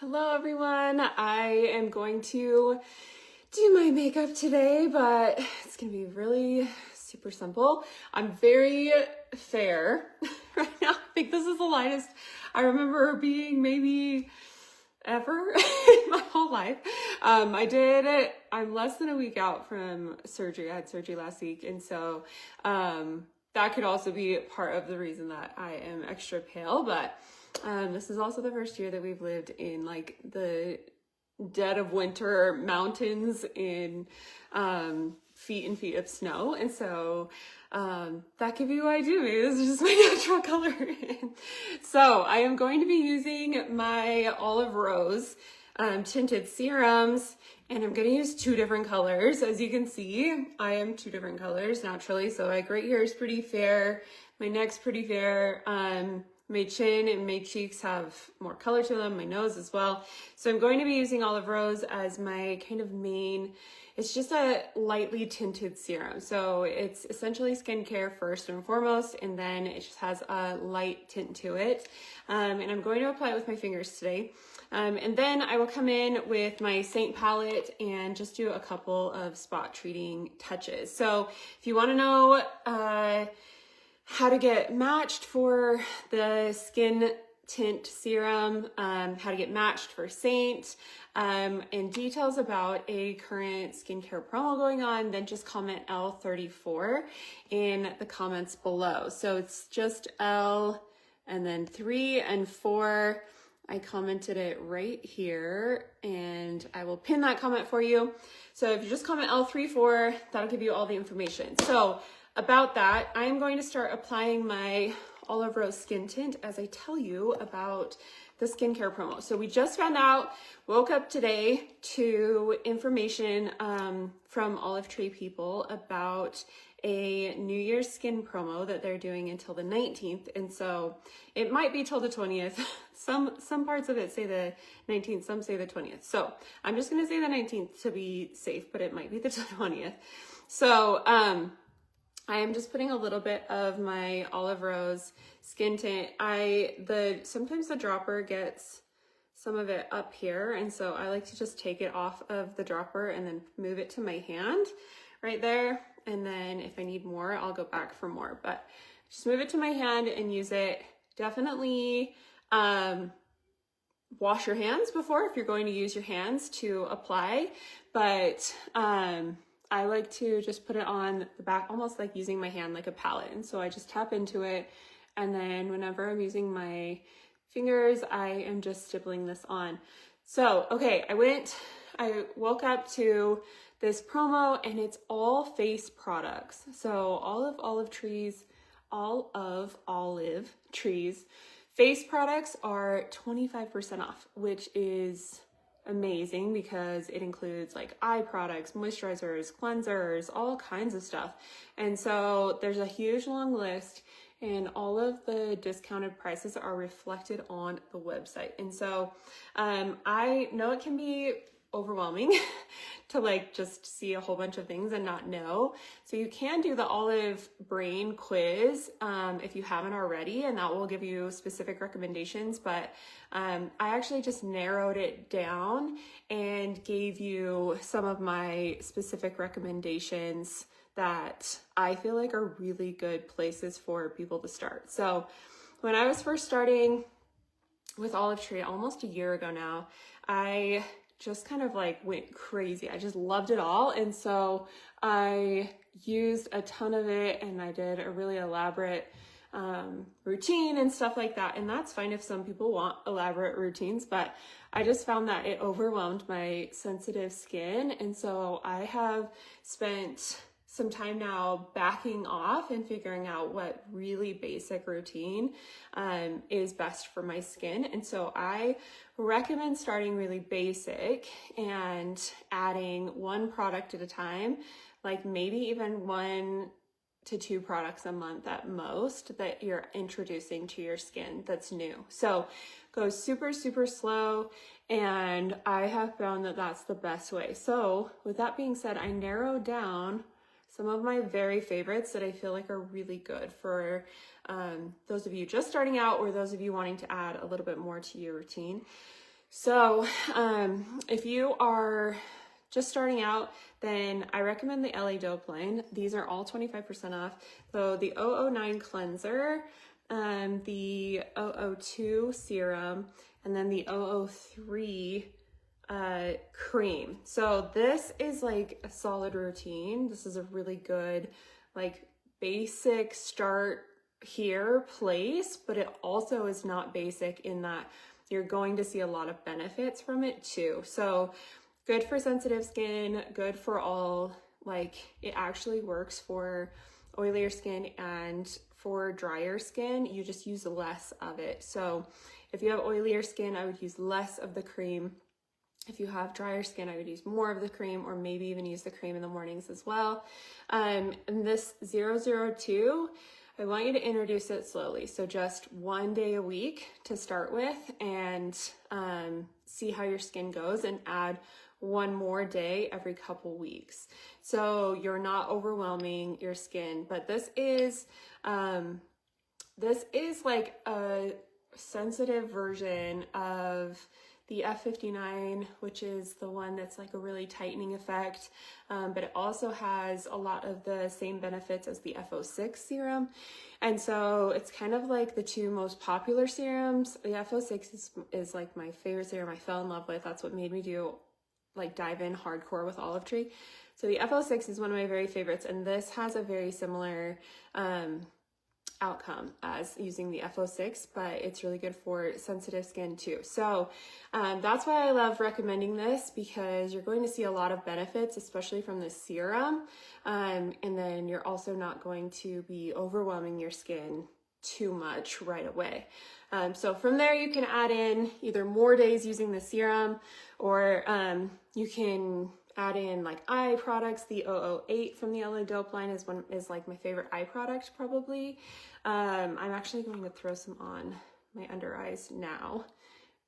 Hello everyone, I am going to do my makeup today, but it's gonna be really super simple. I'm very fair right now. I think this is the lightest I remember being maybe ever in my whole life. I'm less than a week out from surgery. I had surgery last week, and so that could also be part of the reason that I am extra pale, but this is also the first year that we've lived in like the dead of winter mountains in feet and feet of snow. And so that could be what I do. Maybe this is just my natural color. So I am going to be using my Olive Rose tinted serums, and I'm going to use two different colors. As you can see, I am two different colors naturally. So like right here is pretty fair. My neck's pretty fair. My chin and my cheeks have more color to them, my nose as well. So I'm going to be using Olive Rose as my kind of main, it's just a lightly tinted serum. So it's essentially skincare first and foremost, and then it just has a light tint to it. And I'm going to apply it with my fingers today. And then I will come in with my Saint palette and just do a couple of spot treating touches. So if you want to know, how to get matched for the skin tint serum, how to get matched for Saint, and details about a current skincare promo going on, then just comment L34 in the comments below. So it's just L and then 3 and 4. I commented it right here, and I will pin that comment for you. So if you just comment L34, that'll give you all the information. So about that, I am going to start applying my Olive Rose skin tint as I tell you about the skincare promo. So we just found out, woke up today to information from Olive Tree people about a New Year's skin promo that they're doing until the 19th. And so it might be till the 20th. Some parts of it say the 19th, some say the 20th. So I'm just gonna say the 19th to be safe, but it might be the 20th. So I am just putting a little bit of my Olive Rose skin tint. Sometimes the dropper gets some of it up here, and so I like to just take it off of the dropper and then move it to my hand right there. And then if I need more, I'll go back for more, but just move it to my hand and use it. Definitely wash your hands before if you're going to use your hands to apply, but I like to just put it on the back, almost like using my hand like a palette. And so I just tap into it. And then whenever I'm using my fingers, I am just stippling this on. So, okay, I woke up to this promo, and it's all face products. So all of Olive Tree's face products are 25% off, which is amazing because it includes like eye products, moisturizers, cleansers, all kinds of stuff. And so there's a huge long list, and all of the discounted prices are reflected on the website. And so I know it can be overwhelming to like just see a whole bunch of things and not know. So you can do the Olive Brain quiz if you haven't already, and that will give you specific recommendations. But I actually just narrowed it down and gave you some of my specific recommendations that I feel like are really good places for people to start. So when I was first starting with Olive Tree almost a year ago now, I just kind of like went crazy. I just loved it all. And so I used a ton of it, and I did a really elaborate routine and stuff like that. And that's fine if some people want elaborate routines, but I just found that it overwhelmed my sensitive skin. And so I have spent some time now backing off and figuring out what really basic routine is best for my skin. And so I recommend starting really basic and adding one product at a time, like maybe even 1 to 2 products a month at most that you're introducing to your skin that's new. So go super, super slow. And I have found that that's the best way. So with that being said, I narrowed down some of my very favorites that I feel like are really good for those of you just starting out, or those of you wanting to add a little bit more to your routine. So if you are just starting out, then I recommend the LA Dope line. These are all 25% off. So the 009 cleanser, the 002 serum, and then the 003 cream. So this is like a solid routine. This is a really good, like, basic start here place, but it also is not basic in that you're going to see a lot of benefits from it too. So good for sensitive skin, good for all, like, it actually works for oilier skin and for drier skin. You just use less of it. So if you have oilier skin, I would use less of the cream. If you have drier skin, I would use more of the cream, or maybe even use the cream in the mornings as well. And this 002, I want you to introduce it slowly. So just 1 day a week to start with, and see how your skin goes, and add 1 more day every couple weeks. So you're not overwhelming your skin, but this is like a sensitive version of the F59, which is the one that's like a really tightening effect, but it also has a lot of the same benefits as the F06 serum. And so it's kind of like the 2 most popular serums. The F06 is like my favorite serum I fell in love with. That's what made me dive in hardcore with Olive Tree. So the F06 is one of my very favorites, and this has a very similar outcome as using the F06, but it's really good for sensitive skin too. So that's why I love recommending this, because you're going to see a lot of benefits, especially from the serum, and then you're also not going to be overwhelming your skin too much right away. So from there, you can add in either more days using the serum, or you can add in like eye products. The 008 from the LA Dope line is like my favorite eye product probably. I'm actually going to throw some on my under eyes now,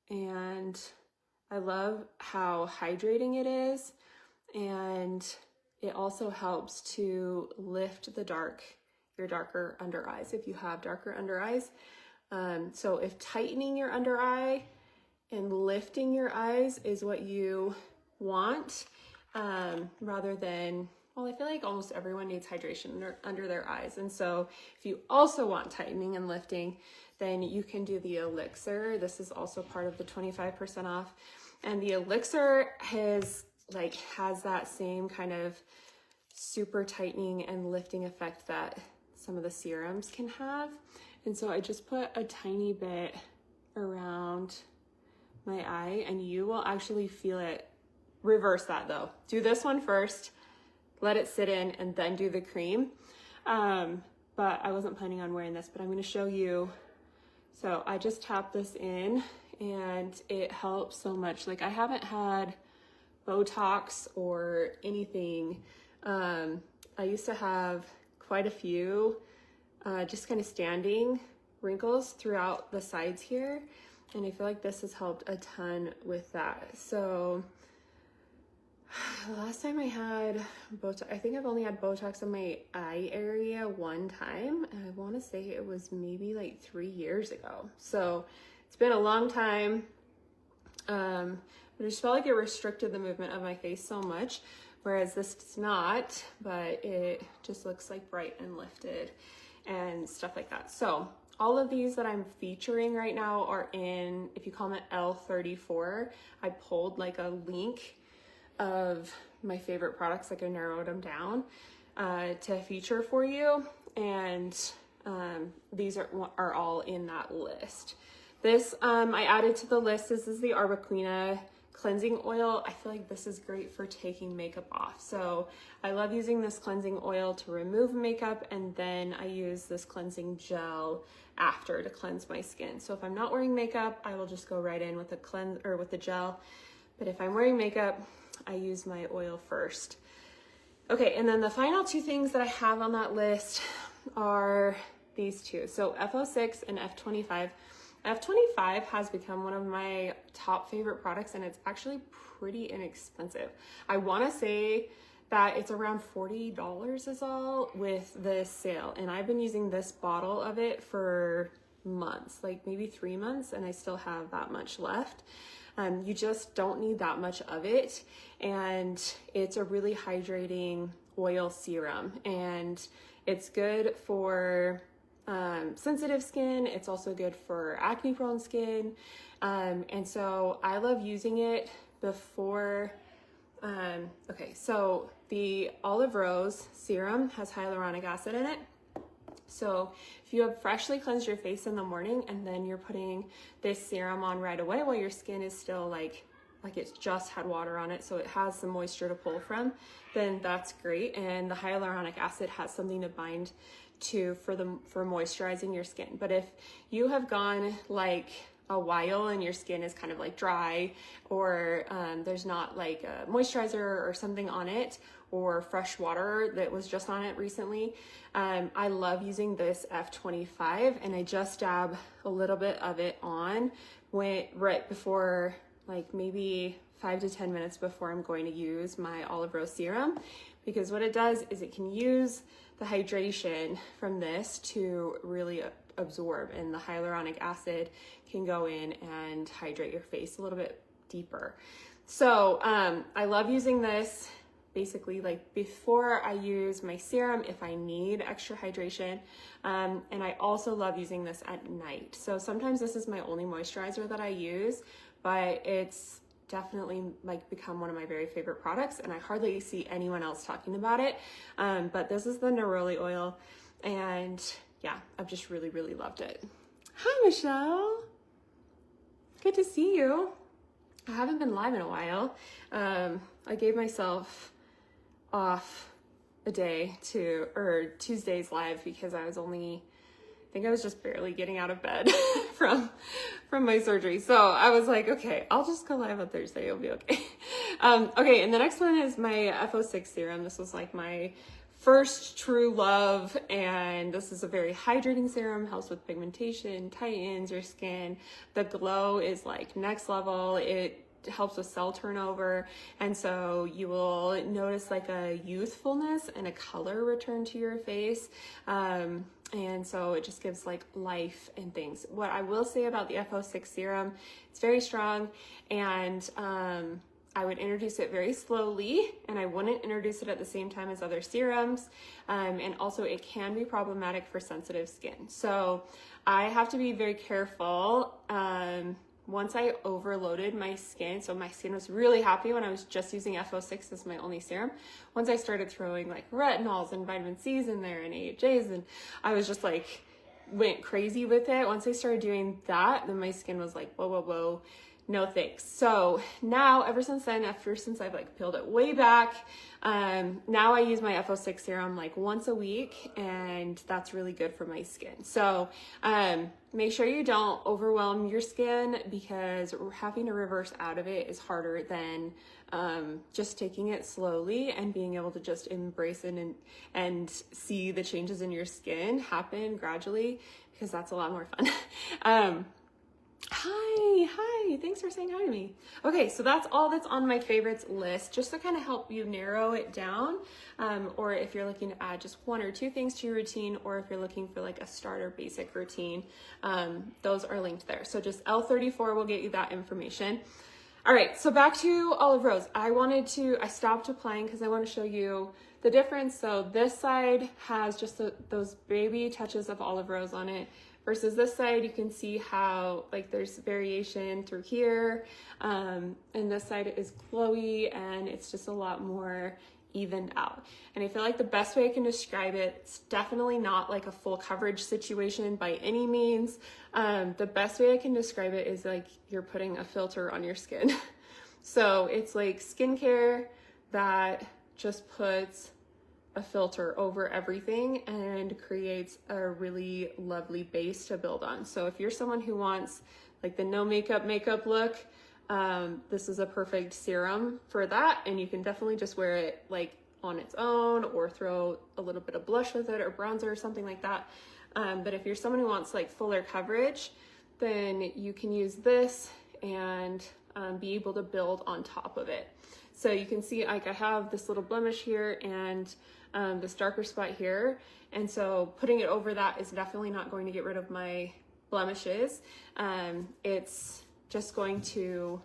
and I love how hydrating it is, and it also helps to lift your darker under eyes if you have darker under eyes. So if tightening your under eye and lifting your eyes is what you want, rather than, well, I feel like almost everyone needs hydration under their eyes. And so if you also want tightening and lifting, then you can do the Elixir. This is also part of the 25% off. And the Elixir has that same kind of super tightening and lifting effect that some of the serums can have. And so I just put a tiny bit around my eye, and you will actually feel it. Reverse that though. Do this one first, let it sit in, and then do the cream. But I wasn't planning on wearing this, but I'm going to show you. So I just tap this in, and it helps so much. Like, I haven't had Botox or anything. I used to have quite a few just kind of standing wrinkles throughout the sides here, and I feel like this has helped a ton with that. So the last time I had Botox, I think I've only had Botox in my eye area one time, and I want to say it was maybe like 3 years ago. So it's been a long time, but I just felt like it restricted the movement of my face so much, whereas this does not, but it just looks like bright and lifted and stuff like that. So all of these that I'm featuring right now are in, if you comment L34, I pulled like a link of my favorite products, like I narrowed them down to feature for you, and these are all in that list. This I added to the list. This is the Arbequina cleansing oil. I feel like this is great for taking makeup off. So I love using this cleansing oil to remove makeup, and then I use this cleansing gel after to cleanse my skin. So if I'm not wearing makeup, I will just go right in with the gel. But if I'm wearing makeup, I use my oil first. Okay, and then the final 2 things that I have on that list are these 2. So F06 and F25. F25 has become one of my top favorite products, and it's actually pretty inexpensive. I want to say that it's around $40 is all with this sale, and I've been using this bottle of it for months, like maybe 3 months, and I still have that much left. You just don't need that much of it. And it's a really hydrating oil serum, and it's good for sensitive skin. It's also good for acne prone skin. And so I love using it before. Okay, so the Olive Rose serum has hyaluronic acid in it. So if you have freshly cleansed your face in the morning and then you're putting this serum on right away while your skin is still like it's just had water on it, so it has some moisture to pull from, then that's great. And the hyaluronic acid has something to bind to for moisturizing your skin. But if you have gone like a while and your skin is kind of like dry, or there's not like a moisturizer or something on it, or fresh water that was just on it recently, I love using this F25, and I just dab a little bit of it on right before, like maybe 5 to 10 minutes before I'm going to use my Olive Rose serum, because what it does is it can use the hydration from this to really absorb, and the hyaluronic acid can go in and hydrate your face a little bit deeper. So I love using this basically like before I use my serum if I need extra hydration, and I also love using this at night. So sometimes this is my only moisturizer that I use, but it's definitely like become one of my very favorite products, and I hardly see anyone else talking about it. But this is the Neroli oil, and yeah, I've just really, really loved it. Hi, Michelle. Good to see you. I haven't been live in a while. I gave myself off a day or Tuesday's live because I think I was just barely getting out of bed from my surgery. So I was like, okay, I'll just go live on Thursday. It'll be okay. Okay, and the next one is my FO6 serum. This was like my first true love, and this is a very hydrating serum, helps with pigmentation, tightens your skin. The glow is like next level. It helps with cell turnover, and so you will notice like a youthfulness and a color return to your face. And so it just gives like life and things. What I will say about the FO6 serum, it's very strong, and I would introduce it very slowly, and I wouldn't introduce it at the same time as other serums. And also it can be problematic for sensitive skin. So I have to be very careful. Once I overloaded my skin, so my skin was really happy when I was just using FO6 as my only serum. Once I started throwing like retinols and vitamin C's in there and AHAs, and I was just like, went crazy with it. Once I started doing that, then my skin was like, whoa, no thanks. So now, since I've like peeled it way back, now I use my FO6 serum like once a week, and that's really good for my skin. So make sure you don't overwhelm your skin, because having to reverse out of it is harder than just taking it slowly and being able to just embrace it and see the changes in your skin happen gradually, because that's a lot more fun. Hi, thanks for saying hi to me. Okay, so that's all that's on my favorites list, just to kind of help you narrow it down, or if you're looking to add just 1 or 2 things to your routine, or if you're looking for like a starter basic routine, those are linked there. So just L34 will get you that information. All right, so back to Olive Rose. I stopped applying because I want to show you the difference. So this side has just those baby touches of Olive Rose on it, versus this side, you can see how like there's variation through here, and this side is glowy, and it's just a lot more evened out. And I feel like the best way I can describe it, it's definitely not like a full coverage situation by any means. The best way I can describe it is like you're putting a filter on your skin. So it's like skincare that just puts a filter over everything and creates a really lovely base to build on. So if you're someone who wants like the no makeup look, this is a perfect serum for that, and you can definitely just wear it like on its own, or throw a little bit of blush with it or bronzer or something like that. But if you're someone who wants like fuller coverage, then you can use this and be able to build on top of it. So you can see like I have this little blemish here and this darker spot here, and so putting it over that is definitely not going to get rid of my blemishes. It's just going to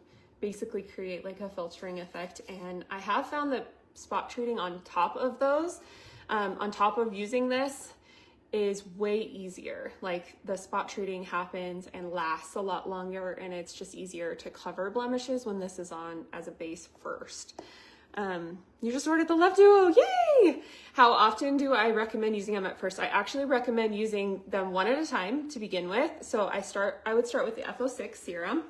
basically create like a filtering effect. And I have found that spot treating on top of those, on top of using this, is way easier. Like the spot treating happens and lasts a lot longer, and it's just easier to cover blemishes when this is on as a base first. You just ordered the Love Duo, yay! How often do I recommend using them at first? I actually recommend using them one at a time to begin with. So I would start with the FO6 serum,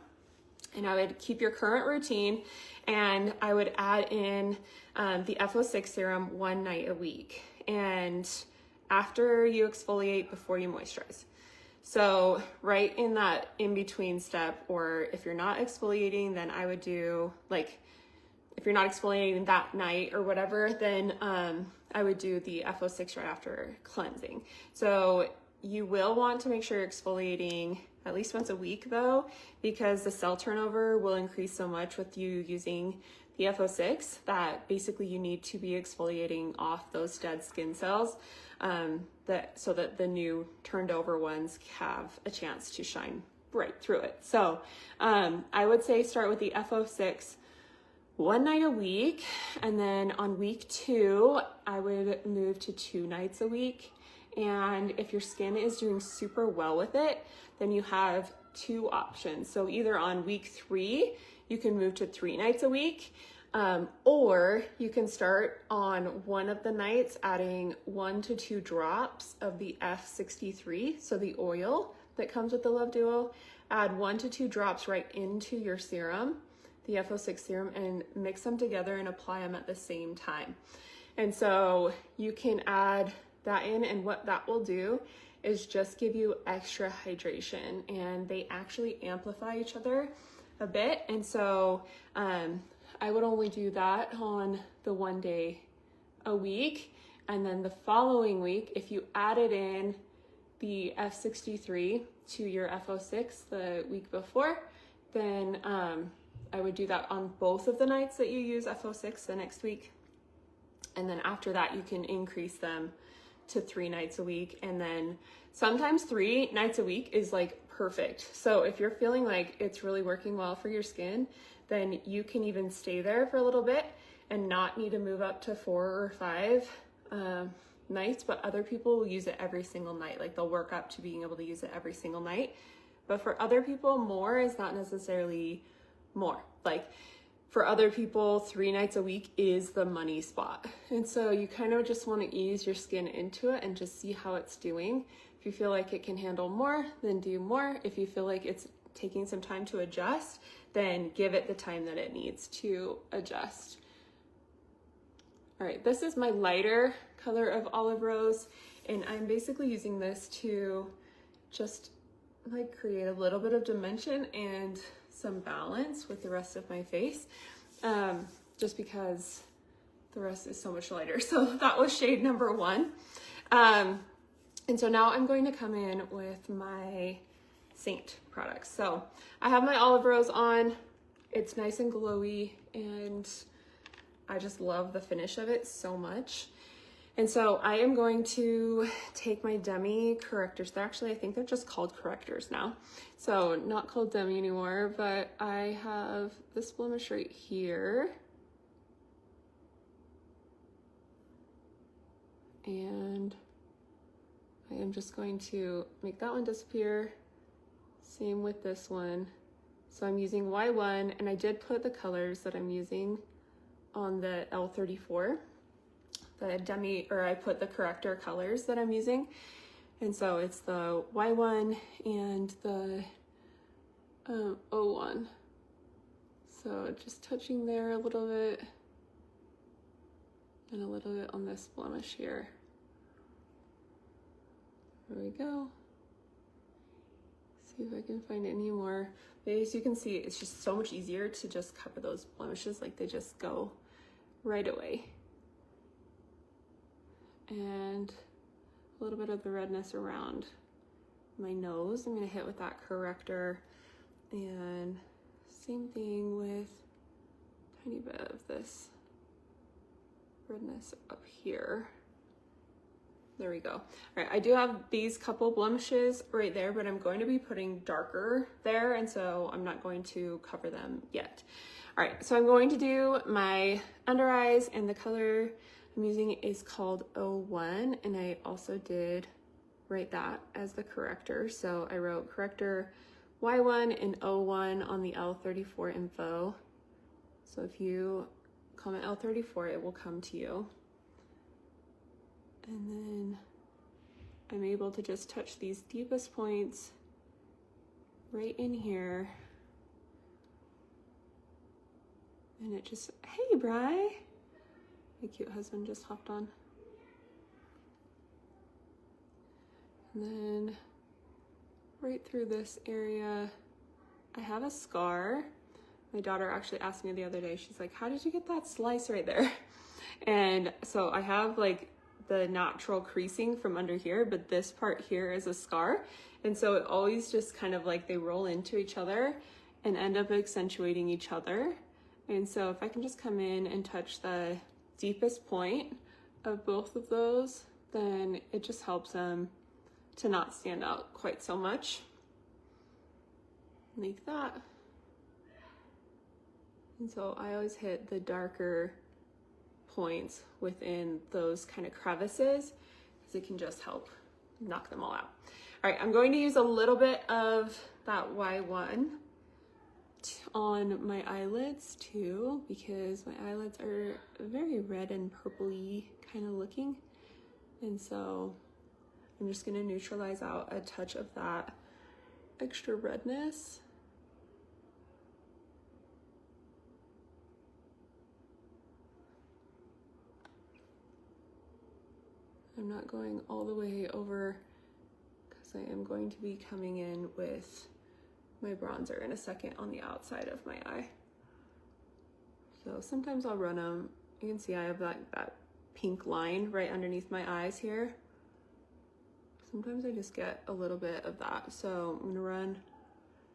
and I would keep your current routine, and I would add in the FO6 serum one night a week, and after you exfoliate, before you moisturize. So right in that in-between step, or if you're not exfoliating, then I would do like, if you're not exfoliating that night or whatever, then I would do the FO6 right after cleansing. So you will want to make sure you're exfoliating at least once a week though, because the cell turnover will increase so much with you using the FO6 that basically you need to be exfoliating off those dead skin cells so that the new turned over ones have a chance to shine right through it. So I would say start with the FO6 one night a week, and then on week 2, I would move to 2 nights a week. And if your skin is doing super well with it, then you have 2 options. So either on week 3, you can move to 3 nights a week, or you can start on one of the nights adding 1 to 2 drops of the F63, so the oil that comes with the Love Duo. Add 1 to 2 drops right into your serum, the FO6 serum, and mix them together and apply them at the same time. And so you can add that in, and what that will do is just give you extra hydration, and they actually amplify each other a bit. And so I would only do that on the 1 day a week, and then the following week, if you added in the F63 to your FO6 the week before, then I would do that on both of the nights that you use FO6 the next week. And then after that, you can increase them to 3 nights a week. And then sometimes 3 nights a week is like perfect. So if you're feeling like it's really working well for your skin, then you can even stay there for a little bit and not need to move up to 4 or 5 nights. But other people will use it every single night. Like they'll work up to being able to use it every single night. But for other people, more is not necessarily more. Like for other people, 3 nights a week is the money spot. And so you kind of just want to ease your skin into it and just see how it's doing. If you feel like it can handle more, then do more. If you feel like it's taking some time to adjust, then give it the time that it needs to adjust. All right, this is my lighter color of Olive Rose, and I'm basically using this to just like create a little bit of dimension and some balance with the rest of my face, just because the rest is so much lighter. So that was shade number 1. And so now I'm going to come in with my Saint products. So I have my Olive Rose on. It's nice and glowy, and I just love the finish of it so much. And so I am going to take my Demi correctors. They're actually, I think they're just called correctors now. So not called Demi anymore, but I have this blemish right here. And I am just going to make that one disappear. Same with this one. So I'm using Y1, and I did put the colors that I'm using on the L34. The Demi, or I put the corrector colors that I'm using. And so it's the Y1 and the O1. So just touching there a little bit, and a little bit on this blemish here. There we go. See if I can find any more. But as you can see, it's just so much easier to just cover those blemishes, like they just go right away. And a little bit of the redness around my nose, I'm gonna hit with that corrector, and same thing with a tiny bit of this redness up here. There we go. All right, I do have these couple blemishes right there, but I'm going to be putting darker there, and so I'm not going to cover them yet. All right, so I'm going to do my under eyes, and the color I'm using is called 01, and I also did write that as the corrector. So I wrote corrector Y1 and 01 on the L34 info. So if you comment L34, it will come to you. And then I'm able to just touch these deepest points right in here. And it just, hey, Bri. My cute husband just hopped on. And then right through this area, I have a scar. My daughter actually asked me the other day, she's like, how did you get that slice right there? And so I have like the natural creasing from under here, but this part here is a scar. And so it always just kind of like they roll into each other and end up accentuating each other. And so if I can just come in and touch the deepest point of both of those, then it just helps them to not stand out quite so much. Like that. And so I always hit the darker points within those kind of crevices because it can just help knock them all out. All right, I'm going to use a little bit of that Y1 on my eyelids too, because my eyelids are very red and purpley kind of looking. And so I'm just going to neutralize out a touch of that extra redness. I'm not going all the way over because I am going to be coming in with my bronzer in a second on the outside of my eye. So sometimes I'll run them. You can see I have that pink line right underneath my eyes here. Sometimes I just get a little bit of that. So I'm gonna run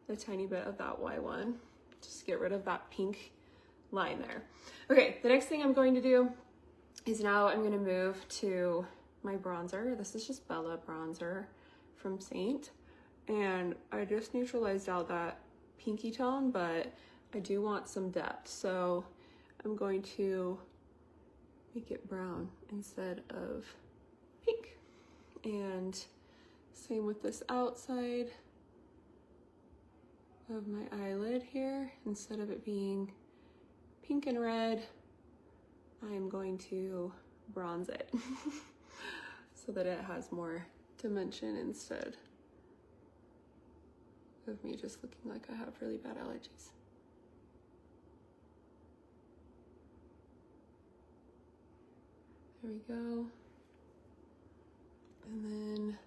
a tiny bit of that Y1 just to get rid of that pink line there. Okay, the next thing I'm going to do is now I'm gonna move to my bronzer. This is just Bella bronzer from Saint. And I just neutralized out that pinky tone, but I do want some depth. So I'm going to make it brown instead of pink. And same with this outside of my eyelid here. Instead of it being pink and red, I am going to bronze it so that it has more dimension instead of me just looking like I have really bad allergies. There we go. And then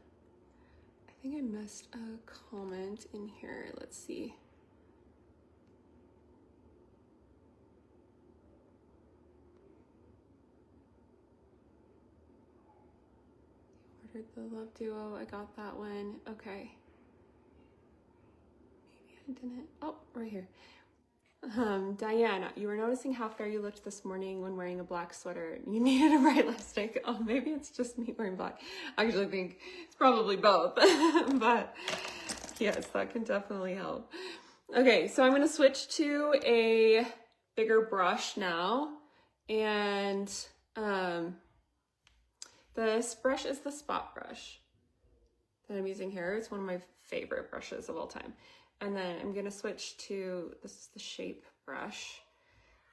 I think I missed a comment in here. Let's see. Ordered the Love Duo. I got that one. Okay. Maybe I didn't. Oh, right here. Diana, you were noticing how fair you looked this morning when wearing a black sweater. You needed a bright lipstick. Oh, maybe it's just me wearing black. I actually think it's probably both, but yes, that can definitely help. Okay, so I'm going to switch to a bigger brush now. And this brush is the Spot brush that I'm using here. It's one of my favorite brushes of all time. And then I'm gonna switch to, this is the Shape brush.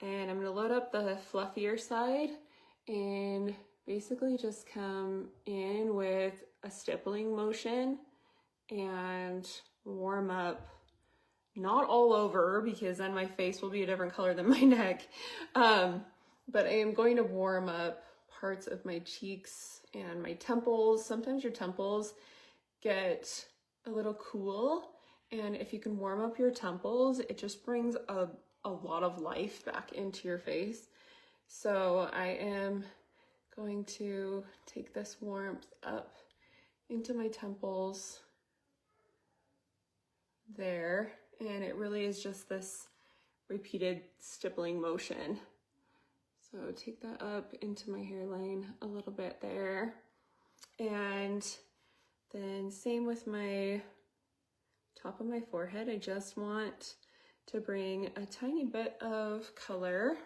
And I'm gonna load up the fluffier side and basically just come in with a stippling motion and warm up, not all over because then my face will be a different color than my neck. But I am going to warm up parts of my cheeks and my temples. Sometimes your temples get a little cool. And if you can warm up your temples, it just brings a lot of life back into your face. So I am going to take this warmth up into my temples there. And it really is just this repeated stippling motion. So take that up into my hairline a little bit there. And then same with my top of my forehead. I just want to bring a tiny bit of color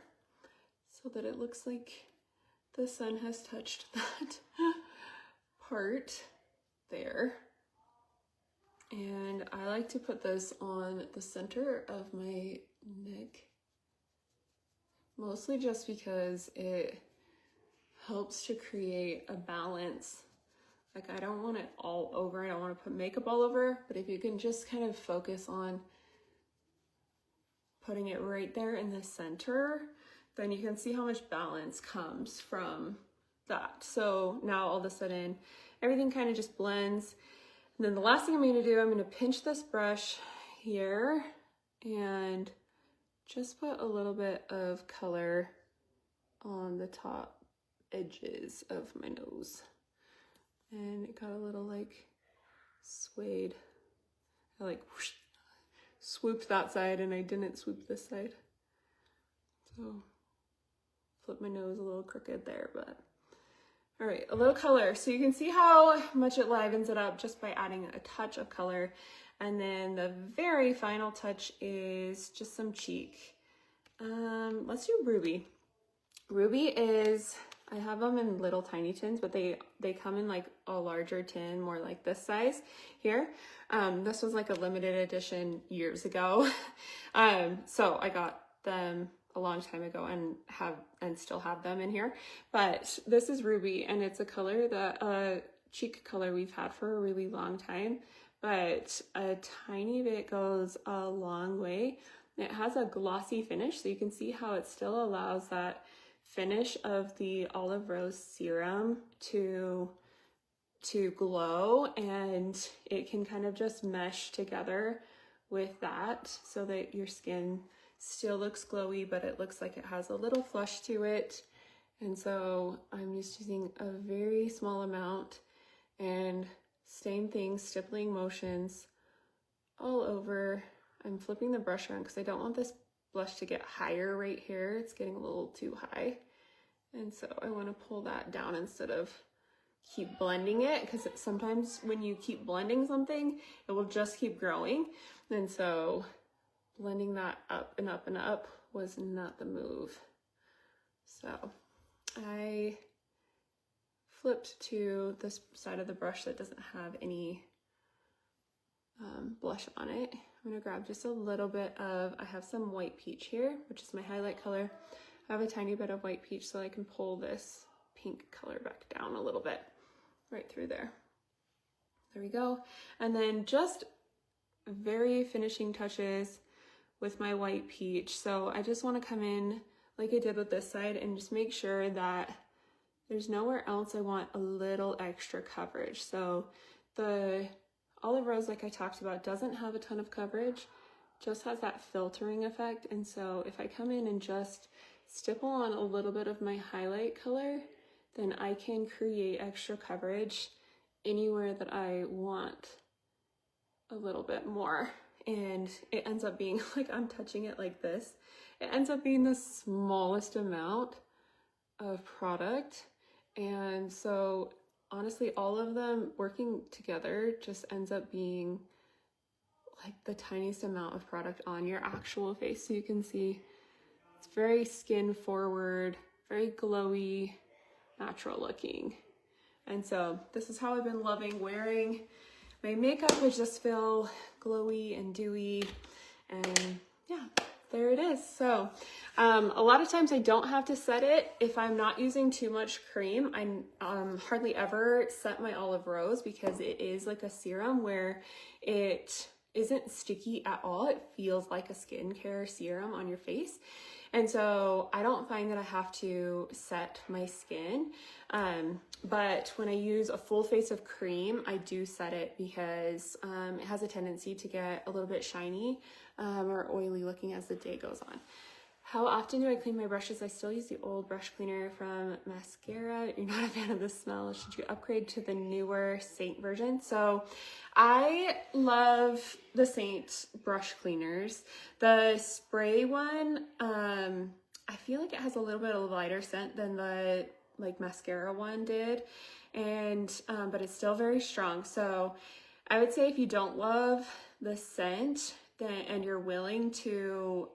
so that it looks like the sun has touched that part there. And I like to put this on the center of my neck, mostly just because it helps to create a balance. Like, I don't want it all over, I don't want to put makeup all over, but if you can just kind of focus on putting it right there in the center, then you can see how much balance comes from that. So now all of a sudden, everything kind of just blends. And then the last thing I'm going to do, I'm going to pinch this brush here and just put a little bit of color on the top edges of my nose. And it got a little like suede. I like whoosh, swooped that side and I didn't swoop this side. So flip my nose a little crooked there, but all right, a little color. So you can see how much it livens it up just by adding a touch of color. And then the very final touch is just some cheek. Let's do Ruby. Ruby is, I have them in little tiny tins, but they come in like a larger tin, more like this size here. This was like a limited edition years ago. So I got them a long time ago and still have them in here. But this is Ruby, and it's a color that cheek color we've had for a really long time, but a tiny bit goes a long way. It has a glossy finish, so you can see how it still allows that finish of the Olive Rose serum to glow, and it can kind of just mesh together with that so that your skin still looks glowy, but it looks like it has a little flush to it. And so I'm just using a very small amount, and same thing, stippling motions all over. I'm flipping the brush around because I don't want this blush to get higher right here. It's getting a little too high. And so I want to pull that down instead of keep blending it, because sometimes when you keep blending something, it will just keep growing. And so blending that up and up and up was not the move. So I flipped to this side of the brush that doesn't have any blush on it. I'm going to grab just a little bit of, I have some white peach here, which is my highlight color. I have a tiny bit of white peach so I can pull this pink color back down a little bit, right through there. There we go. And then just very finishing touches with my white peach. So I just want to come in like I did with this side and just make sure that there's nowhere else I want a little extra coverage. So the Olive Rose, like I talked about, doesn't have a ton of coverage, just has that filtering effect. And so if I come in and just stipple on a little bit of my highlight color, then I can create extra coverage anywhere that I want a little bit more. And it ends up being like, I'm touching it like this. It ends up being the smallest amount of product. And so honestly, all of them working together just ends up being like the tiniest amount of product on your actual face. So you can see it's very skin forward, very glowy, natural looking. And so this is how I've been loving wearing my makeup. I just feel glowy and dewy, and yeah, there it is. So a lot of times I don't have to set it if I'm not using too much cream. I hardly ever set my Olive Rose because it is like a serum where it isn't sticky at all. It feels like a skincare serum on your face. And so I don't find that I have to set my skin. But when I use a full face of cream, I do set it because it has a tendency to get a little bit shiny or oily looking as the day goes on. How often do I clean my brushes? I still use the old brush cleaner from Mascara. If you're not a fan of the smell, should you upgrade to the newer Saint version? So I love the Saint brush cleaners. The spray one, I feel like it has a little bit of a lighter scent than the like mascara one did, and but it's still very strong. So I would say if you don't love the scent and you're willing to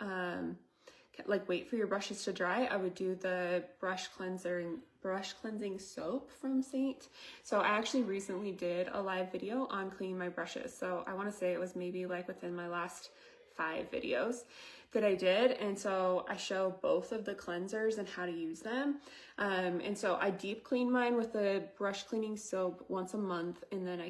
like wait for your brushes to dry, I would do the brush cleansing soap from Saint. So I actually recently did a live video on cleaning my brushes. So I want to say it was maybe like within my last 5 videos that I did. And so I show both of the cleansers and how to use them. And so I deep clean mine with the brush cleaning soap once a month, and then I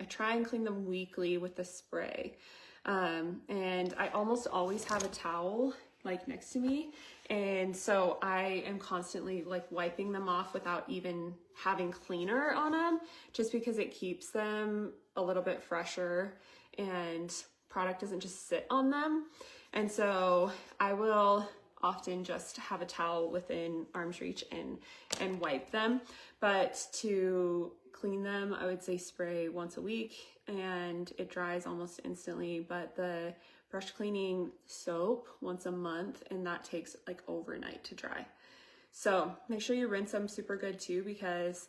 try and clean them weekly with the spray. And I almost always have a towel like next to me, and so I am constantly like wiping them off without even having cleaner on them, just because it keeps them a little bit fresher and product doesn't just sit on them. And so I will often just have a towel within arm's reach and wipe them, but to clean them, I would say spray once a week, and it dries almost instantly. But the brush cleaning soap once a month, and that takes like overnight to dry. So make sure you rinse them super good too, because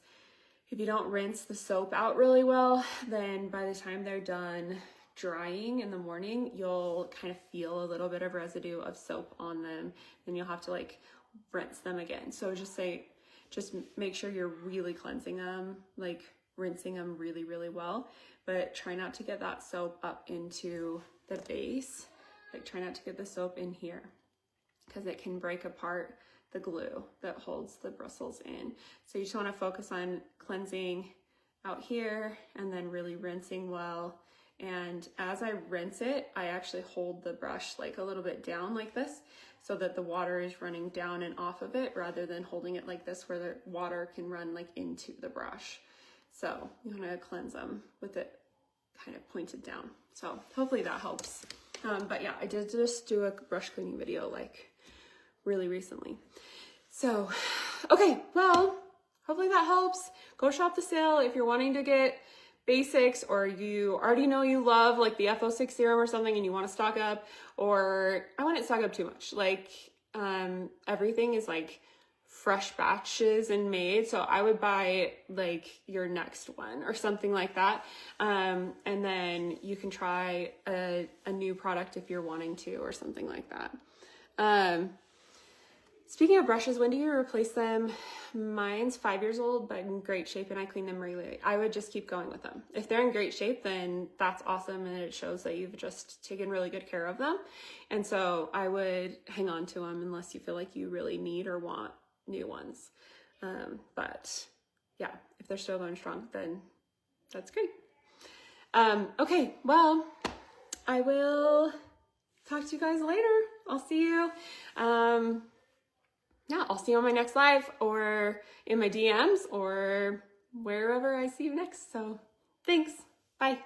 if you don't rinse the soap out really well, then by the time they're done drying in the morning, you'll kind of feel a little bit of residue of soap on them, and you'll have to like rinse them again. So just make sure you're really cleansing them, like rinsing them really, really well, but try not to get that soap up into the base. Like try not to get the soap in here, because it can break apart the glue that holds the bristles in. So you just want to focus on cleansing out here and then really rinsing well. And as I rinse it, I actually hold the brush like a little bit down like this, so that the water is running down and off of it, rather than holding it like this where the water can run like into the brush. So you want to cleanse them with it kind of pointed down. So hopefully that helps. But yeah, I did just do a brush cleaning video like really recently. So, okay, well, hopefully that helps. Go shop the sale if you're wanting to get basics, or you already know you love like the FO6 serum or something and you want to stock up. Or I wouldn't stock up too much. Like everything is like fresh batches and made, so I would buy like your next one or something like that, and then you can try a new product if you're wanting to, or something like that. Speaking of brushes, when do you replace them? Mine's 5 years old, but in great shape, and I clean them regularly. I would just keep going with them. If they're in great shape, then that's awesome, and it shows that you've just taken really good care of them. And so I would hang on to them unless you feel like you really need or want new ones. But yeah, if they're still going strong, then that's great. Okay, well, I will talk to you guys later. I'll see you. Yeah, I'll see you on my next live, or in my DMs, or wherever I see you next. So thanks. Bye.